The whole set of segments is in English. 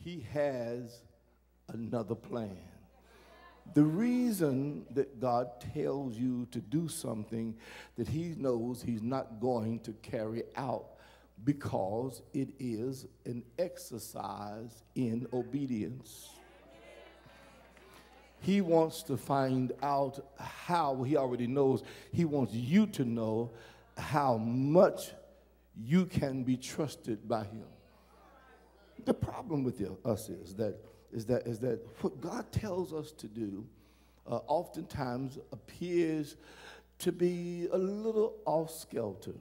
he has another plan. The reason that God tells you to do something that he knows he's not going to carry out, because it is an exercise in obedience. He wants to find out how, he already knows, he wants you to know how much you can be trusted by him. The problem with us is that what God tells us to do oftentimes appears to be a little off-skelter.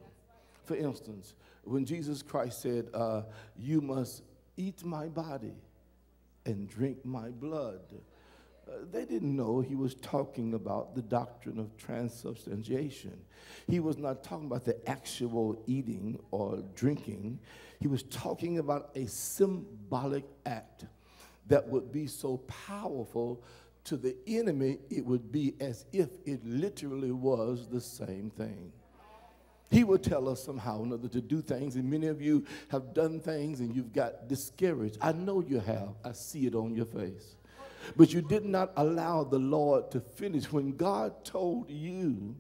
For instance, when Jesus Christ said, you must eat my body and drink my blood, they didn't know he was talking about the doctrine of transubstantiation. He was not talking about the actual eating or drinking. He was talking about a symbolic act that would be so powerful to the enemy, it would be as if it literally was the same thing. He would tell us somehow or another to do things, and many of you have done things and you've got discouraged. I know you have. I see it on your face. But you did not allow the Lord to finish. When God told you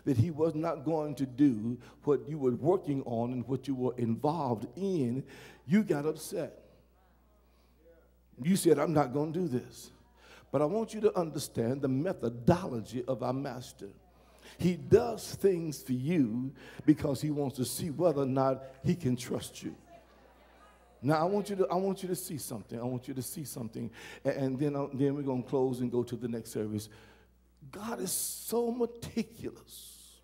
that he was not going to do what you were working on and what you were involved in, you got upset. You said, I'm not going to do this. But I want you to understand the methodology of our master. He does things for you because he wants to see whether or not he can trust you. Now, I want you to see something. I want you to see something. And then we're going to close and go to the next service. God is so meticulous.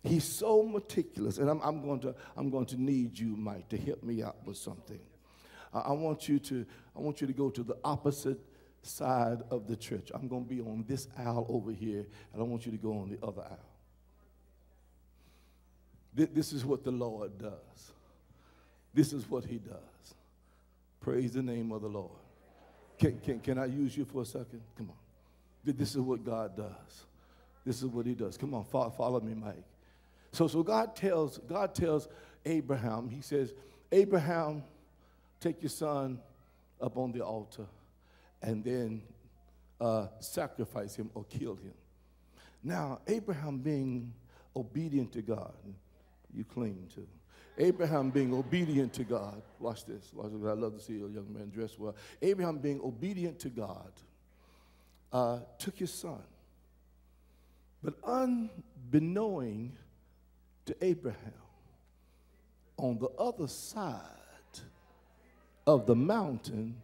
He's so meticulous. And I'm going to need you, Mike, to help me out with something. I want you to go to the opposite side of the church. I'm going to be on this aisle over here, and I want you to go on the other aisle. This is what the Lord does. This is what he does. Praise the name of the Lord. Can I use you for a second? Come on. This is what God does. This is what he does. Come on, follow me, Mike. So God tells Abraham, he says, Abraham, take your son up on the altar and then sacrifice him or kill him. Now, Abraham being obedient to God, you cling to. Abraham being obedient to God. Watch this. Watch this. I love to see a young man dressed well. Abraham being obedient to God took his son. But unbeknown to Abraham, on the other side of the mountain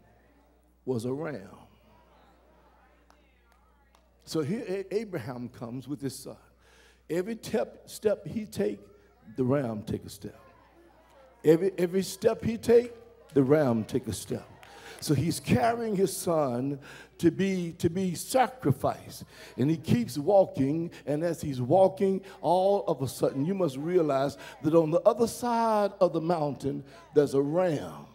was a ram. So here Abraham comes with his son. Every step he take, the ram take a step. Every step he take, the ram take a step. So he's carrying his son to be sacrificed. And he keeps walking, and as he's walking, all of a sudden, you must realize that on the other side of the mountain, there's a ram.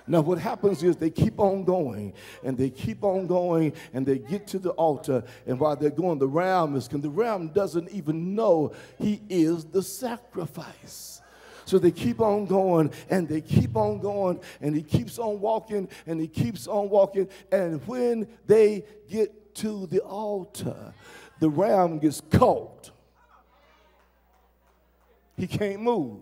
Now what happens is they keep on going, and they keep on going, and they get to the altar, and while they're going, the ram doesn't even know he is the sacrifice. So they keep on going, and they keep on going, and he keeps on walking, and he keeps on walking, and when they get to the altar, the ram gets caught. He can't move.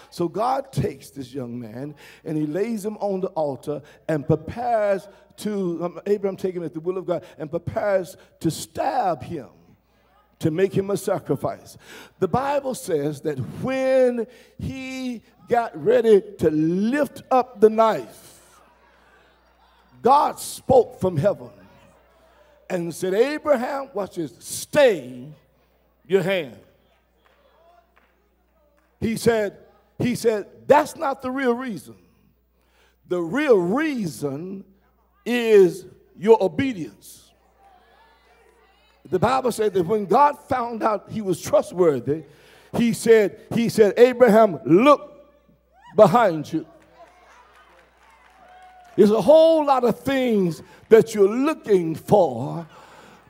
So God takes this young man, and he lays him on the altar and prepares to, Abraham taking him at the will of God, and prepares to stab him, to make him a sacrifice. The Bible says that when he got ready to lift up the knife, God spoke from heaven and said, Abraham, watch this, stay your hand. He said, that's not the real reason. The real reason is your obedience. The Bible said that when God found out he was trustworthy, he said, Abraham, look behind you. There's a whole lot of things that you're looking for,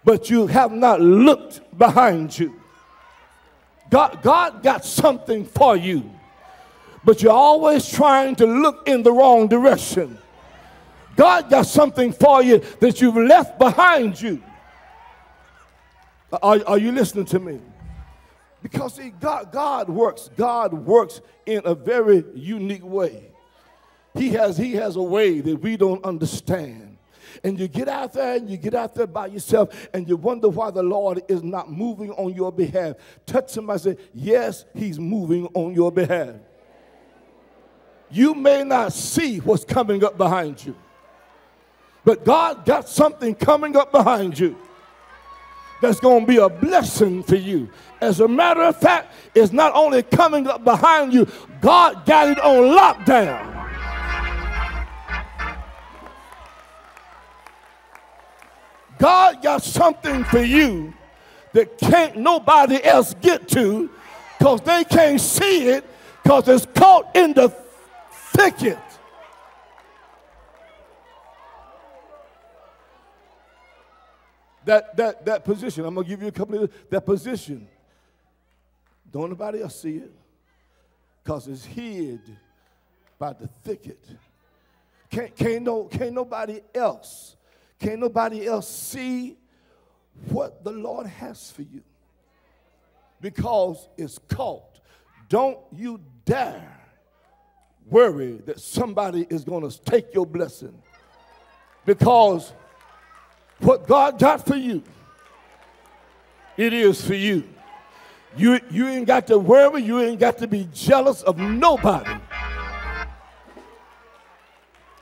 but you have not looked behind you. God got something for you, but you're always trying to look in the wrong direction. God got something for you that you've left behind you. Are you listening to me? Because see, God works in a very unique way. He has a way that we don't understand. And you get out there by yourself, and you wonder why the Lord is not moving on your behalf. Touch somebody and say, yes, he's moving on your behalf. You may not see what's coming up behind you, but God got something coming up behind you that's going to be a blessing for you. As a matter of fact, it's not only coming up behind you, God got it on lockdown. God got something for you that can't nobody else get to, because they can't see it, because it's caught in the thicket. That position, I'm going to give you a couple of that position. Don't nobody else see it, because it's hid by the thicket. Can't nobody else see what the Lord has for you, because it's caught. Don't you dare worry that somebody is going to take your blessing, because what God got for you, it is for you. You ain't got to worry. You ain't got to be jealous of nobody.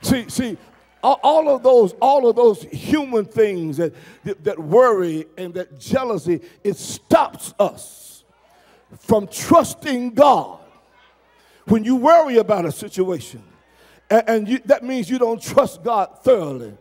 See, all of those human things that worry and that jealousy, it stops us from trusting God. When you worry about a situation, that means you don't trust God thoroughly.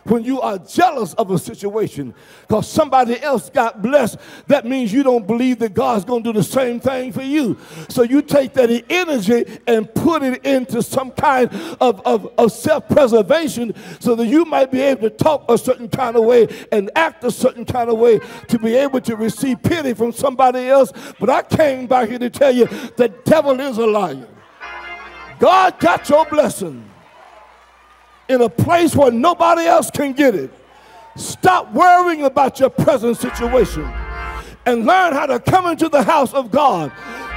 When you are jealous of a situation because somebody else got blessed, that means you don't believe that God's going to do the same thing for you. So you take that energy and put it into some kind of self-preservation so that you might be able to talk a certain kind of way and act a certain kind of way to be able to receive pity from somebody else. But I came by here to tell you the devil is a liar. God got your blessing in a place where nobody else can get it. Stop worrying about your present situation and learn how to come into the house of God,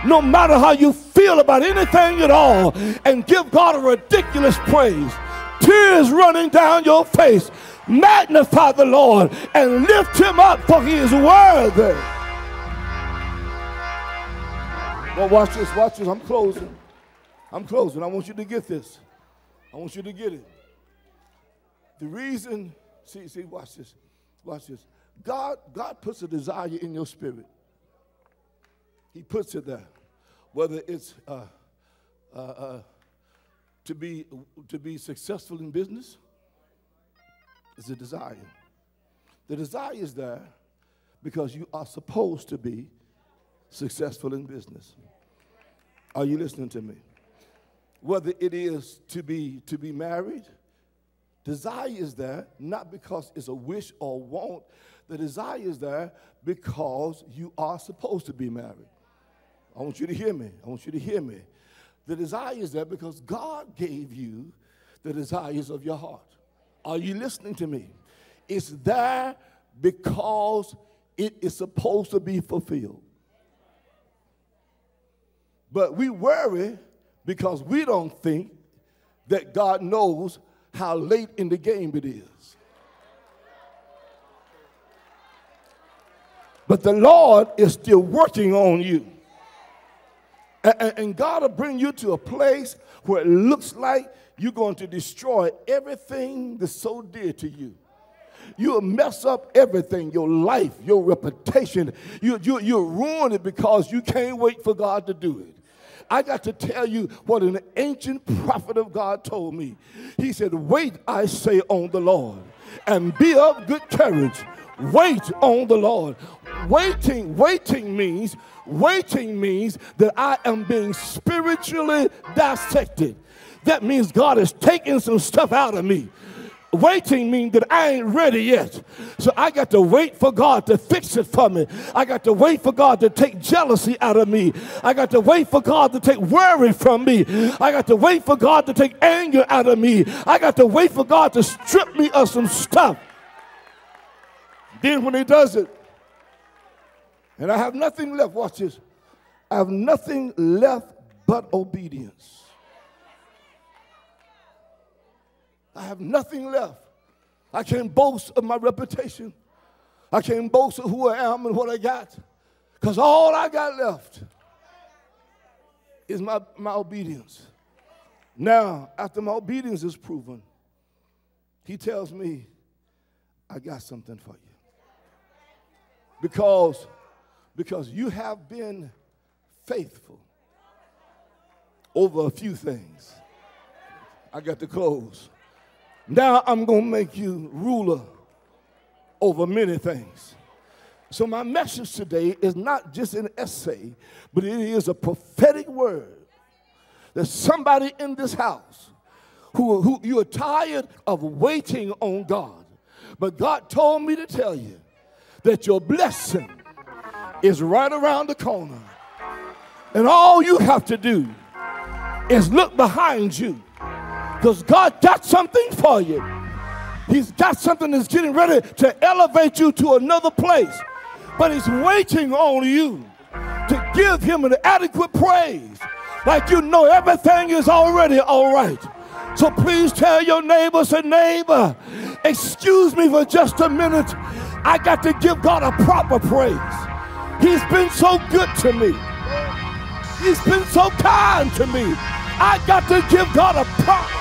no matter how you feel about anything at all, and give God a ridiculous praise. Tears running down your face. Magnify the Lord and lift him up, for he is worthy. Well, watch this. I'm closing. I want you to get this. I want you to get it. The reason, see, watch this. God puts a desire in your spirit. He puts it there. Whether it's to be successful in business, it's a desire. The desire is there because you are supposed to be successful in business. Are you listening to me? Whether it is to be married, desire is there not because it's a wish or want. The desire is there because you are supposed to be married. I want you to hear me. The desire is there because God gave you the desires of your heart. Are you listening to me? It's there because it is supposed to be fulfilled. But we worry because we don't think that God knows how late in the game it is. But the Lord is still working on you. And God will bring you to a place where it looks like you're going to destroy everything that's so dear to you. You'll mess up everything, your life, your reputation. You'll ruin it because you can't wait for God to do it. I got to tell you what an ancient prophet of God told me. He said, wait, I say, on the Lord, and be of good courage. Wait on the Lord. Waiting means that I am being spiritually dissected. That means God is taking some stuff out of me. Waiting means that I ain't ready yet. So I got to wait for God to fix it for me. I got to wait for God to take jealousy out of me. I got to wait for God to take worry from me. I got to wait for God to take anger out of me. I got to wait for God to strip me of some stuff. Then when he does it, and I have nothing left, watch this. I have nothing left but obedience. I have nothing left. I can't boast of my reputation. I can't boast of who I am and what I got. Because all I got left is my obedience. Now, after my obedience is proven, he tells me, I got something for you. Because you have been faithful over a few things. I got to close. Now I'm going to make you ruler over many things. So my message today is not just an essay, but it is a prophetic word. There's somebody in this house who you are tired of waiting on God. But God told me to tell you that your blessing is right around the corner. And all you have to do is look behind you. Because God got something for you. He's got something that's getting ready to elevate you to another place. But he's waiting on you to give him an adequate praise. Like you know everything is already all right. So please tell your neighbor, say, neighbor, excuse me for just a minute. I got to give God a proper praise. He's been so good to me. He's been so kind to me. I got to give God a proper